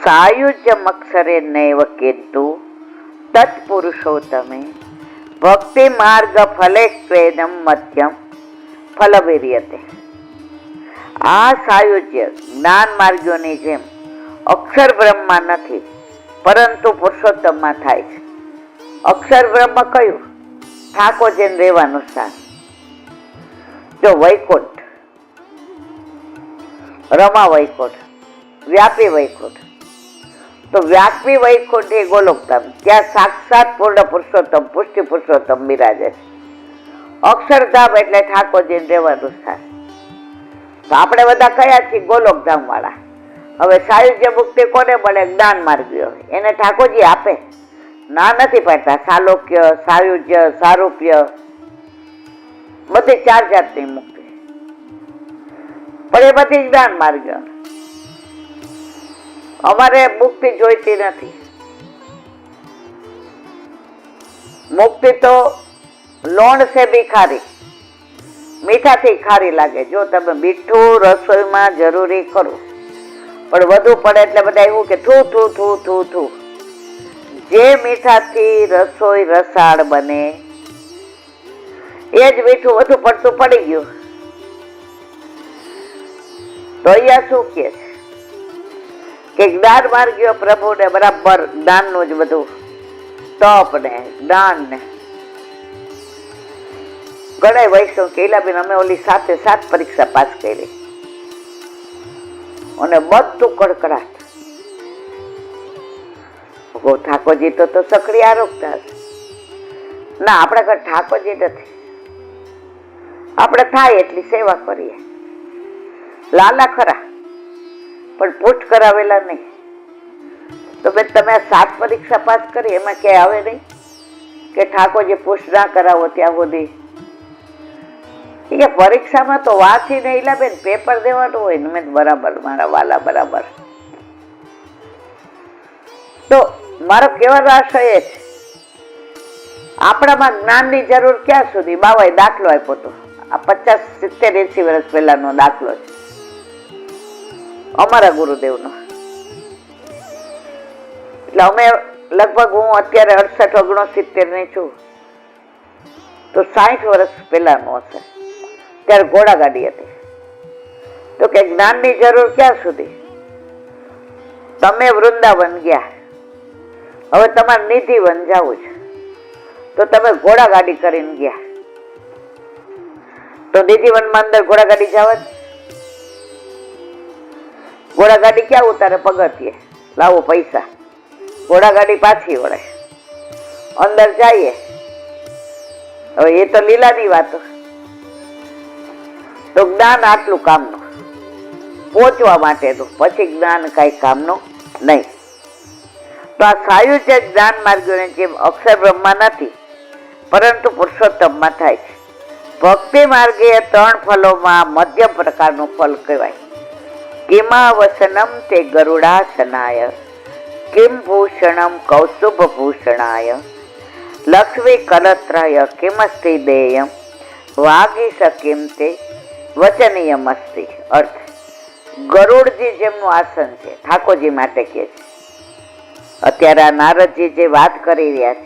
સાયુજ્યમ અક્ષરે નૈવ કેતુ તત્પુરુષોત્તમે ભક્તિ માર્ગ ફલે સ્વેદમ મધ્યમ ફલવીર્યતે. આ સાયુજ્ય જ્ઞાન માર્ગોની જેમ અક્ષર બ્રહ્મમાં નથી, પરંતુ પુરુષોત્તમમાં થાય છે. અક્ષર બ્રહ્મ કયું? ઠાકોરજીને રહેવાનું સ્થાન. જો વૈકુંઠ, રમા વૈકુંઠ, વ્યાપી વૈકુંઠ, તો વ્યાપી વૈકુંઠ એ ગોલોકધામ, ત્યાં સાક્ષાત પૂર્ણ પુરુષોત્તમ પુષ્ટિ પુરુષોત્તમ બિરાજે છે. અક્ષરધામ એટલે ઠાકોરજીને રહેવાનું સ્થાન. તો આપણે બધા કયા છીએ? ગોલોકધામ વાળા. હવે સાયુજ્ય મુક્તિ કોને મળે? જ્ઞાન માર્ગીઓ. એને ઠાકોરજી આપે, ના નથી પાડતા. સાલોક્ય, સાયુજ્ય, સારૂપ્ય, બધી 4 જાતની મુક્તિ, પણ એ બધી જ્ઞાન માર્ગીઓ. અમારે મુક્તિ જોઈતી નથી. મુક્તિ તો લોણ સે બી ખારી, મીઠાથી ખારી લાગે. જો તમે મીઠું રસોઈમાં જરૂરી કરો, પણ વધુ પડે એટલે બધા એવું કે થૂ થૂ થૂ થૂ થૂ. જે મીઠાથી રસોઈ રસાળ બને એ જ મીઠું વધુ પડતું પડી ગયું. તો અહીંયા શું કે છે કે જ્ઞાન માર્ગીઓ પ્રભુને બરાબર જ્ઞાનનું જ બધું તપ ને જ્ઞાન ને. ઘણા વૈષ્ણવ કેલાબેન અમે ઓલી 7 પરીક્ષા પાસ કરી અને બધું કડકડાટ. ઠાકોરજી તો સકડી આરોગતા હશે. ના, આપણા ઘર ઠાકોરજી નથી. આપણે થાય એટલી સેવા કરીએ. લાલા ખરા, પણ પૂછ કરાવેલા નહીં. તો બેન તમે આ 7 પરીક્ષા પાસ કરી, એમાં ક્યાંય આવે નહીં કે ઠાકોરજી પૂછ ના કરાવો ત્યાં સુધી? એ પરીક્ષામાં તો વાંચીને એલા બેન પેપર દેવાનું હોય ને. મેં બરાબર મારા વાલા બરાબર. તો મારો કહેવાનો આશય એ છે, આપણામાં જ્ઞાનની જરૂર ક્યાં સુધી? બાવાએ દાખલો આપ્યો હતો, આ 50, 70, 80 વર્ષ પહેલાનો દાખલો છે અમારા ગુરુદેવનો. એટલે અમે લગભગ, હું અત્યારે 68, 69 ની છું, તો 60 વર્ષ પહેલાનું હશે. ત્યારે ઘોડાગાડી હતી. તો કે જ્ઞાનની જરૂર ક્યાં સુધી? તમે વૃંદાવન ગયા, હવે તમારે નિધિવન જવું છે, તો તમે ઘોડાગાડી કરીને ગયા, તો નિધિવનમાં અંદર ઘોડાગાડી જવા જ. ઘોડાગાડી ક્યાં ઉતારે? પગથિયે. લાવો પૈસા, ઘોડાગાડી પાછી વળે, અંદર જઈએ. હવે એ તો લીલાની વાતો. તો જ્ઞાન આટલું કામનું, પહોંચવા માટેનું. પછી જ્ઞાન કઈ કામનું નહીં. તો આ સાયુજ્ય જ્ઞાન માર્ગોની જેમ અક્ષર બ્રહ્મા નથી, પરંતુ પુરુષોત્તમમાં થાય છે. ભક્તિ માર્ગે 3 ફલોમાં મધ્યમ પ્રકારનું ફલ કહેવાય. કિમાવસનમ તે ગરુડાસનાય, કિમ ભૂષણમ કૌસ્તુભ ભૂષણાય, લક્ષ્મી કલત્રાય કિમસ્તિ દેયમ, વાગી સકિમ તે વચનીયમ અસ્તિ. અર્થ, ગરુડજી જેમનું આસન છે, ઠાકોરજી માટે કે છે. અત્યારે આ નારદજી જે વાત કરી રહ્યા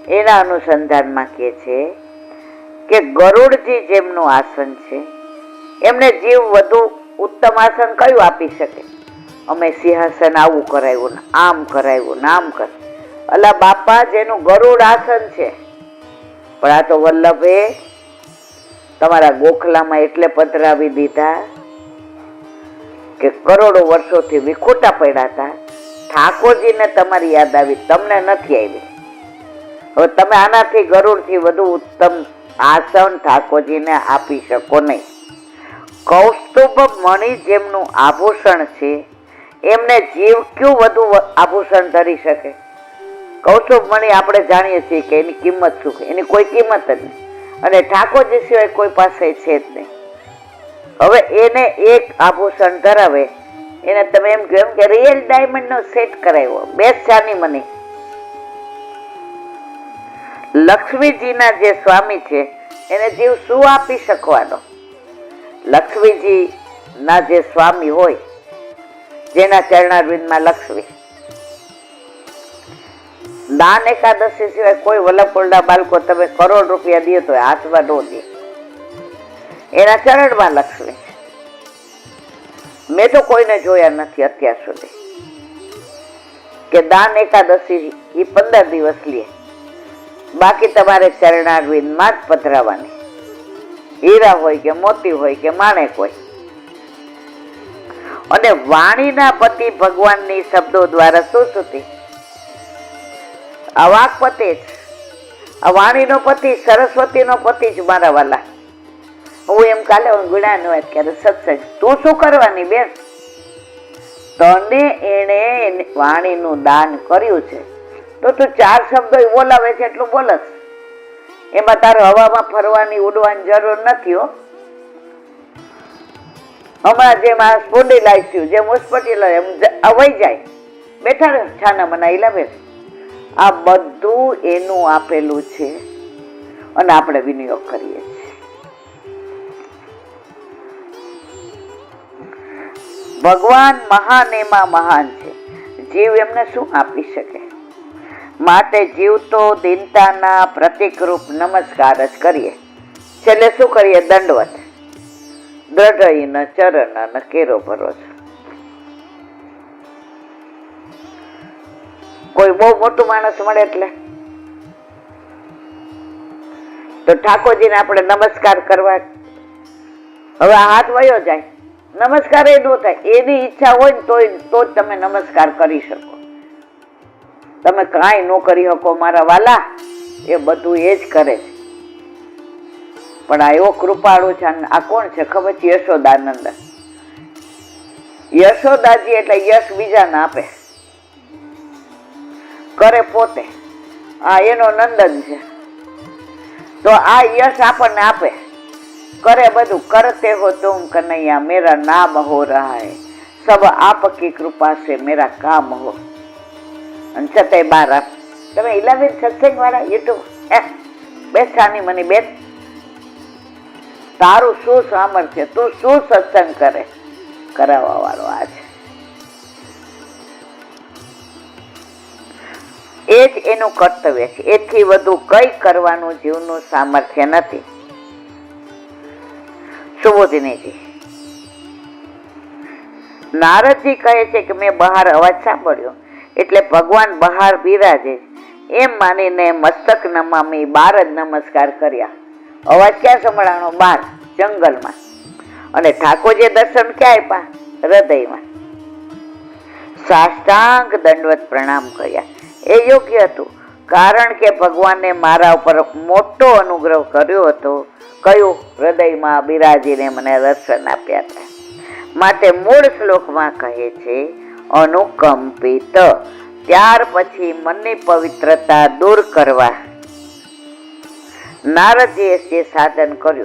છે એના અનુસંધાનમાં કે છે કે ગરુડજી જેમનું આસન છે, એમને જીવ વધુ ઉત્તમ આસન કયું આપી શકે? અમે સિંહાસન આવું કરાવ્યું ને આમ કરાવ્યું ને આમ કર. અલા બાપા, જેનું ગરુડ આસન છે, પણ આ તો વલ્લભે તમારા ગોખલામાં એટલે પધરાવી દીધા કે કરોડો વર્ષોથી વિખૂટા પડ્યા હતા. ઠાકોરજીને તમારી યાદ આવી, તમને નથી આવી. હવે તમે આનાથી ગરુડથી વધુ ઉત્તમ આસન ઠાકોરજીને આપી શકો નહીં. કૌસ્તુભ મણિ જેમનું આભૂષણ છે, એમને જીવ ક્યું વધુ આભૂષણ ધરી શકે? કૌસ્તુભ મણિ આપણે જાણીએ છીએ કે એની કિંમત શું છે, એની કોઈ કિંમત જ નહીં. અને ઠાકોરજી સિવાય કોઈ પાસે છે જ નહીં. હવે એને એક આભૂષણ ધરાવે એને તમે એમ કહો કે રિયલ ડાયમંડ નો સેટ કરાવ્યો, બેસ્ટ જાની મને. લક્ષ્મીજીના જે સ્વામી છે એને જીવ શું આપી શકવાનો? લક્ષ્મીજી ના જે સ્વામી હોય જેના ચરણારવિંદમાં લક્ષ્મી, દાન એકાદશી સિવાય કોઈ વલ્લભપુરના બાળકો તમે કરોડ રૂપિયા દે તો હાથમાં ન દે, એના ચરણમાં લક્ષ્મી. મેં તો કોઈને જોયા નથી અત્યાર સુધી કે દાન એકાદશી એ 15 દિવસ લે, બાકી તમારે ચરણારવિંદમાં જ પધરાવાની. હીરા હોય કે મોતી હોય કે માણેક હોય. અને વાણીના પતિ ભગવાનની શબ્દો દ્વારા શું સ્તુતિ? આ વાક પતિ જ, આ વાણીનો પતિ, સરસ્વતીનો પતિ જ મારા વાલા. હું એમ કાલે ગુણાનો વાત ક્યારે સત્સંગ, તું શું કરવાની બેન? તને એને વાણીનું દાન કર્યું છે તો તું 4 શબ્દો બોલાવે છે એટલું બોલસ. એમાં તારે હવામાં ફરવાની ઉડવાની જરૂર નથી હો. હમણાં જેમ આ સ્પોન્ડિલાઇટિસ જેમ હોસ્પિટલ એમ અવાઈ જાય, બેઠા રહે છાના મના ઇલાબે. આ બધું એનું આપેલું છે અને આપણે વિનિયોગ કરીએ છીએ. ભગવાન મહાન એમાં મહાન છે, જીવ એમને શું આપી શકે? માટે જીવ તો દીનતાના પ્રતિકરૂપ નમસ્કાર જ કરીએ. છેલ્લે શું કરીએ? દંડવત. દ્રઢ ન ચરણ ન કેરો ભરોસો. કોઈ બહુ મોટું માણસ મળે એટલે તો ઠાકોરજીને આપણે નમસ્કાર કરવા, હવે આ હાથ વયો જાય, નમસ્કાર એ ન થાય. એની ઈચ્છા હોય ને તો જ તમે નમસ્કાર કરી શકો. તમે કાંઈ ન કરી શકો મારા વાલા, એ બધું એ જ કરે છે. પણ આ એવો કૃપાળુ છે. આ કોણ છે ખબર છે? યશોદાનંદ. યશોદાજી એટલે યશ બીજાને આપે, કરે પોતે. આ એનો નંદન છે તો આ યશ આપણને આપે, કરે બધું. કરતે હો તુમ કનૈયા મેરા નામ હો રહા હૈ, સબ આપકી કૃપા સે મેરા કામ હો. અને છતાંય બાર આપ. તમે 11 સત્સંગ વાળા યુટ્યુબ બેસાની મને બેન, તારું શું સામર્થ્ય, તું શું સત્સંગ કરે, કરાવવા વાળો આ છે. એ જ એનું કર્તવ્ય છે. એથી વધુ કઈ કરવાનું જીવનું સામર્થ્ય નથી. સુબોધિનીજી, નારદજી કહે છે કે મેં બહાર અવાજ સાંભળ્યો એટલે ભગવાન બહાર બિરાજે એમ માનીને મસ્તક નમામી 12 જ નમસ્કાર કર્યા. અવાજ ક્યાં સંભળાણો? બહાર જંગલમાં. અને ઠાકોરજીએ દર્શન ક્યાં આપ્યા? હૃદયમાં. સાષ્ટાંગ દંડવત પ્રણામ કર્યા. એ યોગ્ય હતું, કારણ કે ભગવાને મારા ઉપર મોટો અનુગ્રહ કર્યો હતો. કયું? હૃદયમાં બિરાજીને મને દર્શન આપ્યા હતા. માટે મૂળ શ્લોકમાં કહે છે અનુકંપિત. ત્યાર પછી મનની પવિત્રતા દૂર કરવા નારદજીએ જે સાધન કર્યું